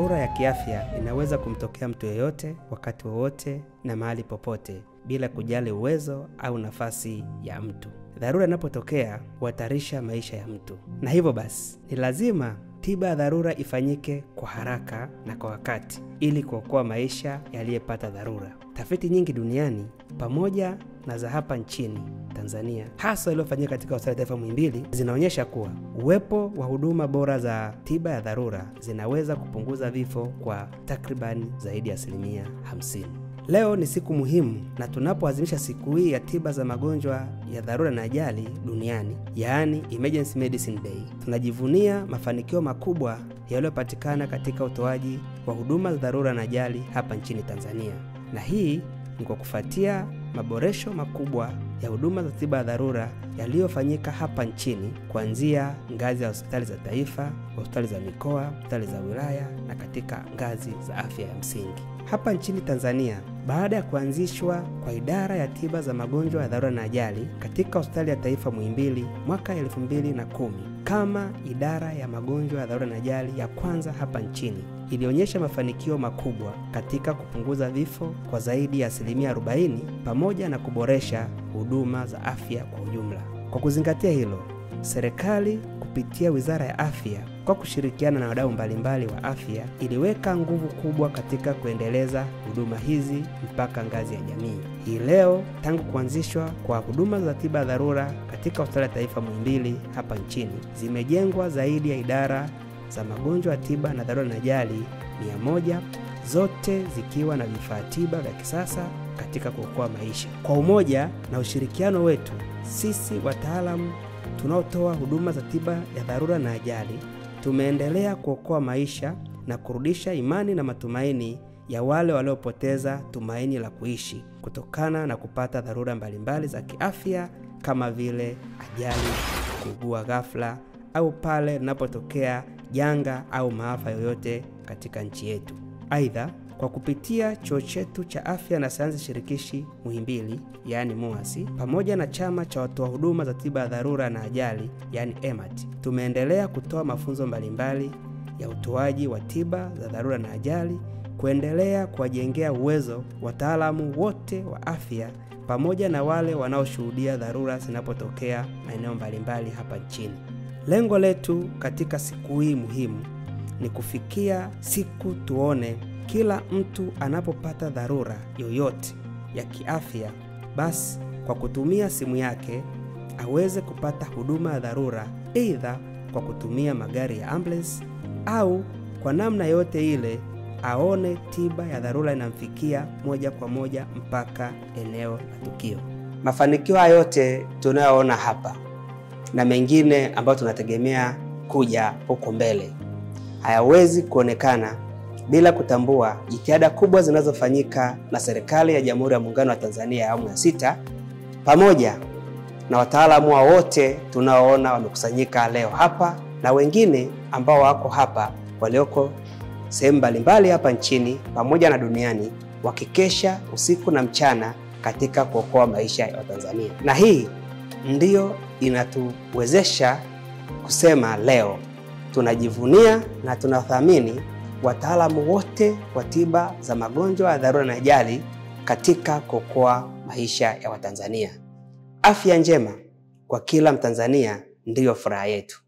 Dharura ya kiafya inaweza kumtokea mtu yeyote, wakati wowote na mahali popote, bila kujali uwezo au nafasi ya mtu. Dharura inapotokea huhatarisha maisha ya mtu, na hivyo basi ni lazima tiba ya dharura ifanyike kwa haraka na kwa wakati ili kuokoa maisha yaliyepata dharura. Tafiti nyingi duniani pamoja na za hapa nchini Tanzania, hasa iliyofanyika katika Hospitali ya Taifa Muhimbili, zinaonyesha kuwa uwepo wa huduma bora za tiba ya dharura zinaweza kupunguza vifo kwa takribani zaidi ya 50%. Leo ni siku muhimu, na tunapoadhimisha siku hii ya tiba za magonjwa ya dharura na ajali duniani, yaani Emergency Medicine Day, tunajivunia mafanikio makubwa yaliyopatikana katika utoaji wa huduma za dharura na ajali hapa nchini Tanzania. Na hii ni kwa kufuatia maboresho makubwa ya huduma za tiba ya dharura yaliyofanyika hapa nchini, kuanzia ngazi ya hospitali za taifa, hospitali za mikoa, hospitali za wilaya na katika ngazi za afya ya msingi. Hapa nchini Tanzania, baada ya kuanzishwa kwa idara ya tiba za magonjwa ya dharura na ajali katika Hospitali ya Taifa Muhimbili mwaka 2010 kama idara ya magonjwa ya dharura na ajali ya kwanza hapa nchini, ilionyesha mafanikio makubwa katika kupunguza vifo kwa zaidi ya 40% pamoja na kuboresha huduma za afya kwa ujumla. Kwa kuzingatia hilo, serikali kupitia Wizara ya Afya kwa kushirikiana na wadau mbalimbali wa afya iliweka nguvu kubwa katika kuendeleza huduma hizi mpaka ngazi ya jamii. Hii leo, tangu kuanzishwa kwa huduma za tiba dharura katika Hospitali ya Taifa Muhimbili hapa nchini, zimejengwa zaidi ya idara za magonjwa ya tiba na dharura na ajali 100, zote zikiwa na vifaa tiba vya kisasa katika kuokoa maisha. Kwa umoja na ushirikiano wetu, sisi wataalamu tunaotoa huduma za tiba ya dharura na ajali tumeendelea kuokoa maisha na kurudisha imani na matumaini ya wale waliopoteza tumaini la kuishi kutokana na kupata dharura mbalimbali za kiafya, kama vile ajali, kuugua ghafla au pale linapotokea janga au maafa yoyote katika nchi yetu. Aidha, kwa kupitia chuo chetu cha afya na sayansi shirikishi Muhimbili, yaani MUHAS, pamoja na chama cha watoa huduma za tiba ya dharura na ajali, yaani EMAT, tumeendelea kutoa mafunzo mbalimbali ya utoaji wa tiba za dharura na ajali, kuendelea kuwajengea uwezo wataalamu wote wa afya pamoja na wale wanaoshuhudia dharura zinapotokea maeneo mbalimbali hapa nchini. Lengo letu katika siku hii muhimu ni kufikia siku tuone kila mtu anapopata dharura yoyote ya kiafya, basi kwa kutumia simu yake aweze kupata huduma ya dharura, aidha kwa kutumia magari ya ambulance au kwa namna yote ile aone tiba ya dharura inamfikia moja kwa moja mpaka eneo la tukio. Mafanikio haya yote tunayoona hapa na mengine ambayo tunategemea kuja huko mbele hayawezi kuonekana bila kutambua jitihada kubwa zinazofanyika na serikali ya Jamhuri ya Muungano wa Tanzania ya awamu ya 6 pamoja na wataalamu wote tunaoona wamekusanyika leo hapa na wengine ambao wako hapa walioko sehemu mbalimbali hapa nchini pamoja na duniani, wakikesha usiku na mchana katika kuokoa maisha ya Watanzania. Na hii ndiyo inatuwezesha kusema leo tunajivunia na tunathamini wataalamu wote wa tiba za magonjwa ya dharura na ajali katika kuokoa maisha ya Watanzania. Afya njema kwa kila Mtanzania ndiyo furaha yetu.